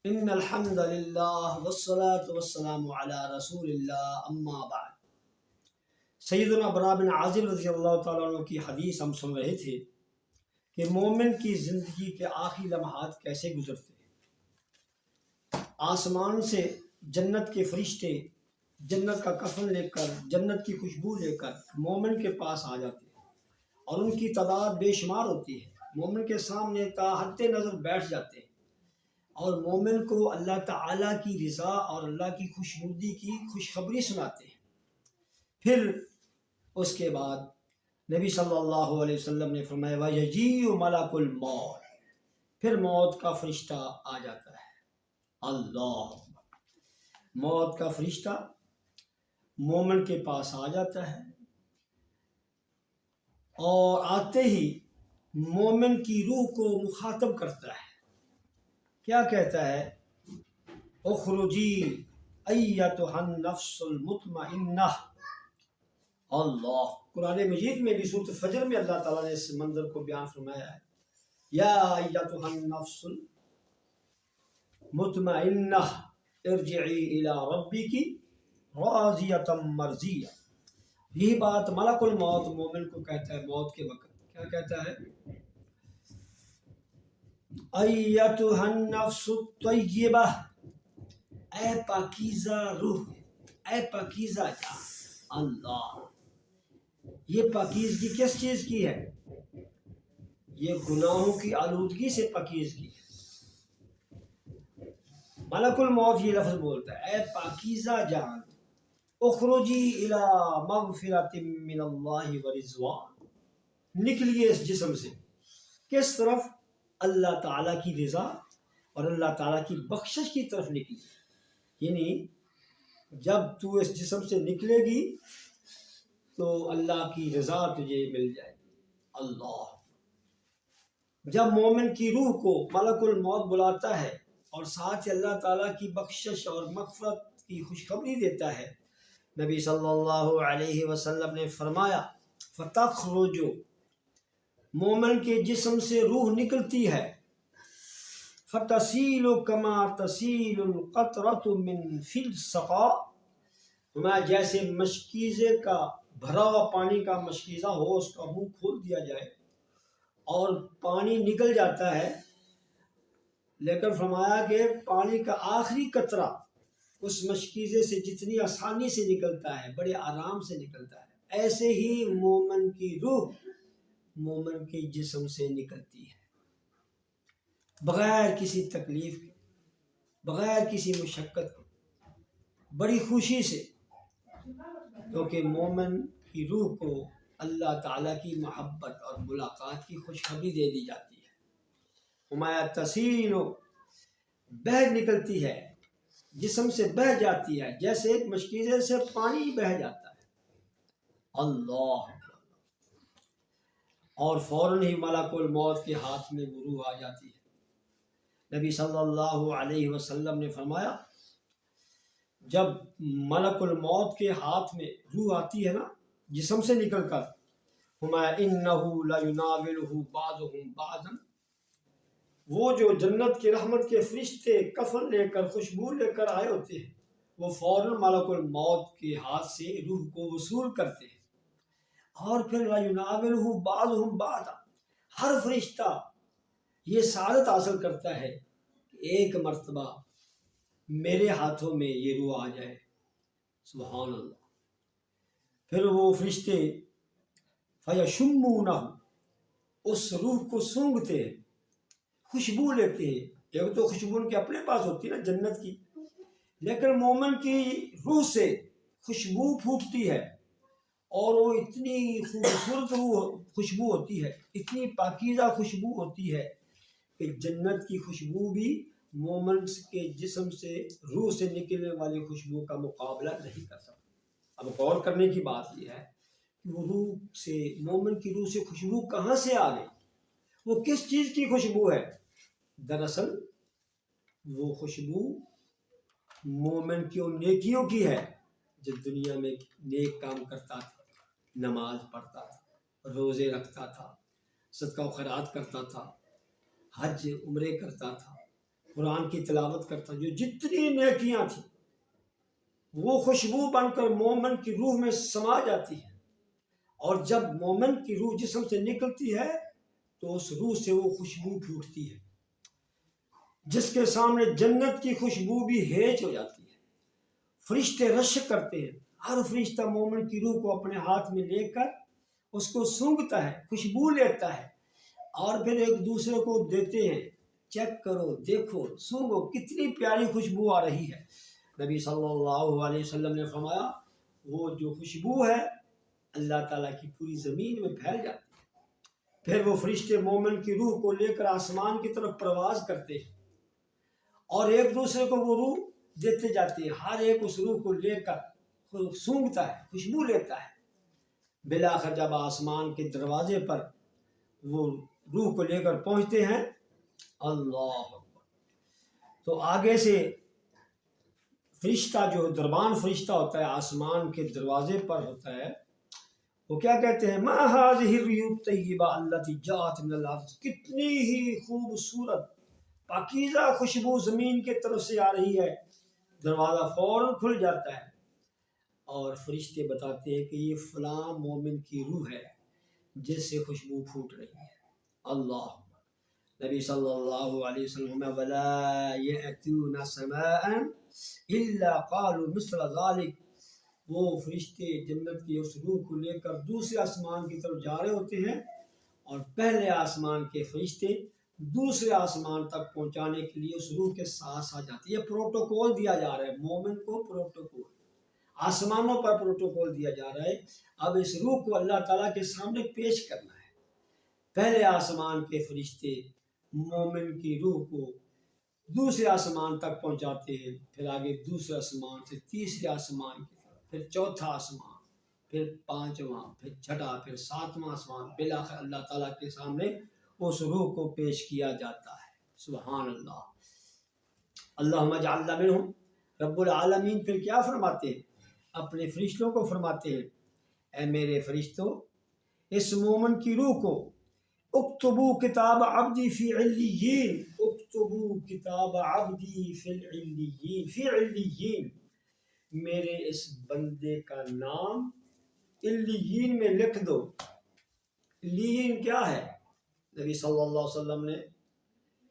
ان الحمد للہ والصلاة والسلام علی رسول اللہ اما بعد۔ سیدنا برا بن عازب رضی اللہ تعالیٰ عنہ کی حدیث ہم سن رہے تھے کہ مومن کی زندگی کے آخری لمحات کیسے گزرتے ہیں۔ آسمان سے جنت کے فرشتے جنت کا کفن لے کر، جنت کی خوشبو لے کر مومن کے پاس آ جاتے ہیں اور ان کی تعداد بے شمار ہوتی ہے۔ مومن کے سامنے تا حد نظر بیٹھ جاتے ہیں اور مومن کو اللہ تعالیٰ کی رضا اور اللہ کی خوشنودی کی خوشخبری سناتے ہیں۔ پھر اس کے بعد نبی صلی اللہ علیہ وسلم نے فرمایا وَيَجِيءُ مَلَكُ الْمَوْتِ، پھر موت کا فرشتہ آ جاتا ہے۔ اللہ، موت کا فرشتہ مومن کے پاس آ جاتا ہے اور آتے ہی مومن کی روح کو مخاطب کرتا ہے۔ کیا کہتا ہے؟ اخرجی ایتھا النفس المطمئنہ۔ اللہ، قرآن مجید میں بھی سورۃ فجر میں اللہ تعالیٰ نے اس منظر کو بیان فرمایا ہے، یا ایتھا النفس المطمئنہ ارجعی الی ربک راضیۃ مرضیہ۔ یہی بات ملک الموت مومن کو کہتا ہے موت کے وقت۔ کیا کہتا ہے؟ ایتھا النفس الطیبہ، اے پاکیزہ روح، اے پاکیزہ جان۔ اللہ، یہ پاکیزگی کس چیز کی ہے؟ یہ گناہوں کی آلودگی سے پاکیزگی ہے۔ ملک الموت یہ لفظ بولتا ہے، اے پاکیزہ جان، اخرجی الی مغفرۃ من اللہ ورضوان، نکلیے اس جسم سے کس طرف؟ اللہ تعالیٰ کی رضا اور اللہ تعالیٰ کی بخشش کی طرف نکلی۔ یعنی جب تو اس جسم سے نکلے گی تو اللہ کی رضا تجھے مل جائے گی۔ اللہ، جب مومن کی روح کو ملک الموت بلاتا ہے اور ساتھ اللہ تعالیٰ کی بخشش اور مغفرت کی خوشخبری دیتا ہے، نبی صلی اللہ علیہ وسلم نے فرمایا فتخرج، مومن کے جسم سے روح نکلتی ہے، فتسیل کما تسیل القطرۃ من فی السقاء، جیسے مشکیزے کا بھرا ہوا پانی کا مشکیزہ ہو، اس کا منہ کھول دیا جائے اور پانی نکل جاتا ہے، لیکن فرمایا کہ پانی کا آخری قطرہ اس مشکیزے سے جتنی آسانی سے نکلتا ہے، بڑے آرام سے نکلتا ہے، ایسے ہی مومن کی روح مومن کے جسم سے نکلتی ہے، بغیر کسی تکلیف کے، بغیر کسی مشقت کے، بڑی خوشی سے، کیونکہ مومن کی روح کو اللہ تعالیٰ کی محبت اور ملاقات کی خوشخبری دے دی جاتی ہے۔ ہمایہ تسیل، بہہ نکلتی ہے، جسم سے بہہ جاتی ہے، جیسے ایک مشکیزے سے پانی بہہ جاتا ہے۔ اللہ، اور فوراً ہی ملک الموت کے ہاتھ میں وہ روح آ جاتی ہے۔ نبی صلی اللہ علیہ وسلم نے فرمایا جب ملک الموت کے ہاتھ میں روح آتی ہے نا جسم سے نکل کر، إِنَّهُ لَيُنَاوِلُهُ بَعْضُهُمْ بَعْضًا، وہ جو جنت کے رحمت کے فرشتے کفن لے کر خوشبو لے کر آئے ہوتے ہیں، وہ فوراً ملک الموت کے ہاتھ سے روح کو وصول کرتے ہیں، اور پھر لَيُنَاوِلُهُ بَعْضُهُمْ بَعْضًا، ہر فرشتہ یہ سعادت حاصل کرتا ہے کہ ایک مرتبہ میرے ہاتھوں میں یہ روح آ جائے۔ سبحان اللہ۔ پھر وہ فرشتے فَيَشُمُّونَهُ، اس روح کو سونگھتے ہیں، خوشبو لیتے ہیں۔ ایک تو خوشبو ان کے اپنے پاس ہوتی ہے نا جنت کی، لیکن مومن کی روح سے خوشبو پھوٹتی ہے اور وہ اتنی خوبصورت خوشبو ہوتی ہے، اتنی پاکیزہ خوشبو ہوتی ہے کہ جنت کی خوشبو بھی مومن کے جسم سے روح سے نکلنے والی خوشبو کا مقابلہ نہیں کر سکتا۔ اب غور کرنے کی بات یہ ہے کہ وہ روح سے، مومن کی روح سے خوشبو کہاں سے آ گئی؟ وہ کس چیز کی خوشبو ہے؟ دراصل وہ خوشبو مومن کی ان نیکیوں کی ہے جو دنیا میں نیک کام کرتا تھا، نماز پڑھتا تھا، روزے رکھتا تھا، صدقہ و خیرات کرتا تھا، حج عمرے کرتا تھا، قرآن کی تلاوت کرتا، جو جتنی نیکیاں تھیں وہ خوشبو بن کر مومن کی روح میں سما جاتی ہے، اور جب مومن کی روح جسم سے نکلتی ہے تو اس روح سے وہ خوشبو پھوٹتی ہے، جس کے سامنے جنت کی خوشبو بھی ہیج ہو جاتی ہے۔ فرشتے رشک کرتے ہیں، ہر فرشتہ مومن کی روح کو اپنے ہاتھ میں لے کر اس کو سونگھتا ہے، خوشبو لیتا ہے، اور پھر ایک دوسرے کو دیتے ہیں، چیک کرو، دیکھو، سونگھو، کتنی پیاری خوشبو آ رہی ہے۔ نبی صلی اللہ علیہ وسلم نے فرمایا وہ جو خوشبو ہے اللہ تعالیٰ کی پوری زمین میں پھیل جاتی ہے۔ پھر وہ فرشتے مومن کی روح کو لے کر آسمان کی طرف پرواز کرتے ہیں اور ایک دوسرے کو وہ روح دیتے جاتے ہیں، ہر ایک اس روح کو لے کر سونگھتا ہے، خوشبو لیتا ہے۔ بالآخر جب آسمان کے دروازے پر وہ روح کو لے کر پہنچتے ہیں، اللہ اکبر، تو آگے سے فرشتہ جو دربان فرشتہ ہوتا ہے آسمان کے دروازے پر ہوتا ہے، وہ کیا کہتے ہیں؟ ما هذه الريح الطیبہ التي جاءت من الارض، کتنی ہی خوبصورت پاکیزہ خوشبو زمین کے طرف سے آ رہی ہے۔ دروازہ فوراً کھل جاتا ہے اور فرشتے بتاتے ہیں کہ یہ فلاں مومن کی روح ہے جس سے خوشبو پھوٹ رہی ہے۔ اللہ اکبر۔ نبی صلی اللہ علیہ وسلم وَلَا يَأْتُونَ سَمَاءً إِلَّا قَالُوا مِثْلَ ذَلِكَ، وہ فرشتے جنت کی اس روح کو لے کر دوسرے آسمان کی طرف جا رہے ہوتے ہیں، اور پہلے آسمان کے فرشتے دوسرے آسمان تک پہنچانے کے لیے اس روح کے ساتھ ساتھ جاتے ہیں۔ یہ پروٹوکول دیا جا رہا ہے مومن کو، پروٹوکول آسمانوں پر پروٹوکول دیا جا رہا ہے۔ اب اس روح کو اللہ تعالیٰ کے سامنے پیش کرنا ہے۔ پہلے آسمان کے فرشتے مومن کی روح کو دوسرے آسمان تک پہنچاتے ہیں، پھر آگے دوسرے آسمان سے تیسرے آسمان کی طرف، پھر چوتھا آسمان، پھر پانچواں، پھر چھٹا، پھر ساتواں آسمان، بالآخر اللہ تعالیٰ کے سامنے اس روح کو پیش کیا جاتا ہے۔ سبحان اللہ، اللہم اجعلنا منہم۔ رب العالمین پھر کیا فرماتے ہیں؟ اپنے فرشتوں کو فرماتے ہیں اے میرے فرشتوں، اس مومن کی روح کو اکتبو کتاب عبدی فی علیین، اکتبو کتاب عبدی فی علیین، فی علیین، میرے اس بندے کا نام علیین میں لکھ دو۔ علیین کیا ہے؟ نبی صلی اللہ علیہ وسلم نے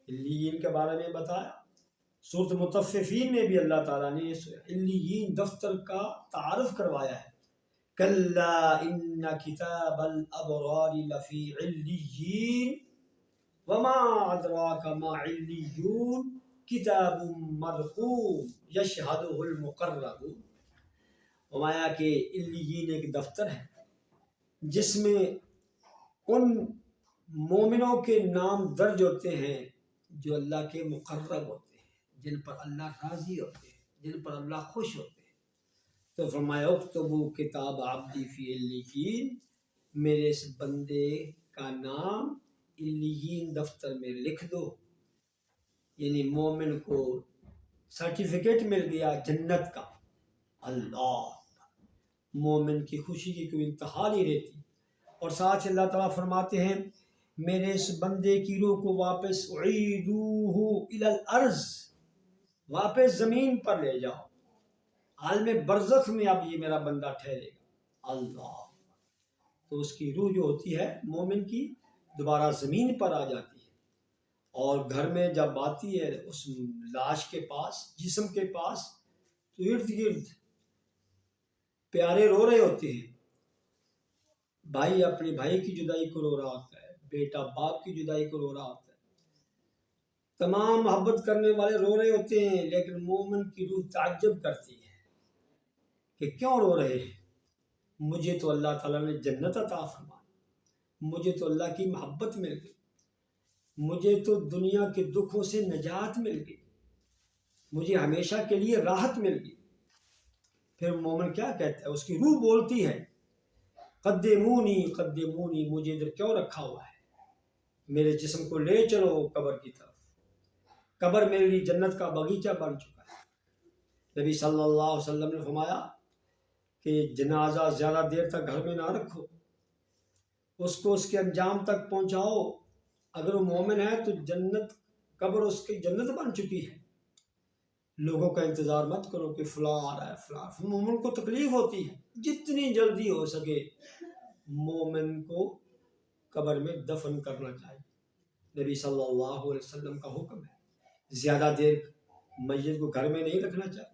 علیین کے بارے میں بتایا۔ سورۃ مطففین میں بھی اللہ تعالیٰ نے علیین دفتر کا تعارف کروایا ہے۔ کلا ان کتاب الابرار لفی علیین وما ادراک ما علیون کتاب مرقوم یشہدہ المقربون۔ فرمایا کہ علیین ایک دفتر ہے جس میں ان مومنوں کے نام درج ہوتے ہیں جو اللہ کے مقرب ہوتے ہیں، جن پر اللہ راضی ہوتے ہیں، جن پر اللہ خوش ہوتے ہیں۔ تو فرمایا اکتبو کتاب عبدی فی علیین، میرے اس بندے کا نام علیین دفتر میں لکھ دو۔ یعنی مومن کو سرٹیفکیٹ مل گیا جنت کا۔ اللہ، مومن کی خوشی کی کوئی انتہا نہیں رہتی۔ اور ساتھ اللہ تعالیٰ فرماتے ہیں میرے اس بندے کی روح کو واپس اعیدوہ الی الارض، واپس زمین پر لے جاؤ، عالم برزخ میں اب یہ میرا بندہ ٹھہرے گا۔ اللہ، تو اس کی روح جو ہوتی ہے مومن کی دوبارہ زمین پر آ جاتی ہے، اور گھر میں جب آتی ہے اس لاش کے پاس، جسم کے پاس، تو ارد گرد پیارے رو رہے ہوتے ہیں۔ بھائی اپنے بھائی کی جدائی کو رو رہا ہوتا ہے، بیٹا باپ کی جدائی کو رو رہا ہوتا ہے، تمام محبت کرنے والے رو رہے ہوتے ہیں، لیکن مومن کی روح تعجب کرتی ہے کہ کیوں رو رہے ہیں؟ مجھے تو اللہ تعالیٰ نے جنت عطا فرمائی، مجھے تو اللہ کی محبت مل گئی، مجھے تو دنیا کے دکھوں سے نجات مل گئی، مجھے ہمیشہ کے لیے راحت مل گئی۔ پھر مومن کیا کہتا ہے؟ اس کی روح بولتی ہے قدمونی قدمونی، مجھے ادھر کیوں رکھا ہوا ہے؟ میرے جسم کو لے چلو قبر کی طرف، قبر میرے لیے جنت کا باغیچہ بن چکا ہے۔ نبی صلی اللہ علیہ وسلم نے فرمایا کہ جنازہ زیادہ دیر تک گھر میں نہ رکھو، اس کو اس کے انجام تک پہنچاؤ۔ اگر وہ مومن ہے تو جنت قبر اس کی جنت بن چکی ہے. لوگوں کا انتظار مت کرو کہ فلاں آ رہا ہے فلاں. مومن کو تکلیف ہوتی ہے، جتنی جلدی ہو سکے مومن کو قبر میں دفن کرنا چاہیے. نبی صلی اللہ علیہ وسلم کا حکم ہے زیادہ دیر میت کو گھر میں نہیں رکھنا چاہیے.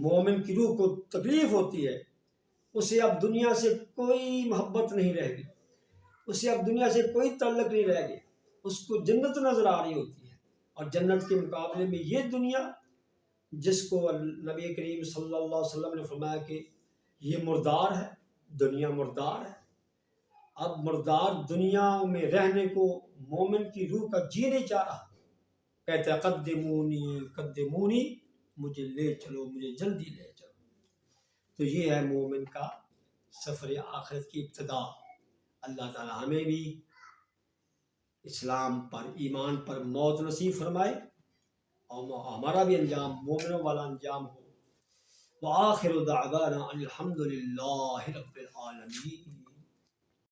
مومن کی روح کو تکلیف ہوتی ہے، اسے اب دنیا سے کوئی محبت نہیں رہ گئی، اسے اب دنیا سے کوئی تعلق نہیں رہ گیا، اس کو جنت نظر آ رہی ہوتی ہے. اور جنت کے مقابلے میں یہ دنیا، جس کو نبی کریم صلی اللہ علیہ وسلم نے فرمایا کہ یہ مردار ہے، دنیا مردار ہے. اب مردار دنیا میں رہنے کو مومن کی روح کا جی نہیں چاہ رہا، کہتے ہیں قدمونی قدمونی، مجھے لے چلو، مجھے جلدی لے چلو. تو یہ ہے مومن کا سفر آخرت کی ابتدا. اللہ تعالی ہمیں بھی اسلام پر ایمان پر موت نصیب فرمائے اور ہمارا بھی انجام مومنوں والا انجام ہو. وآخر دعوانا ان الحمد للہ رب العالمین.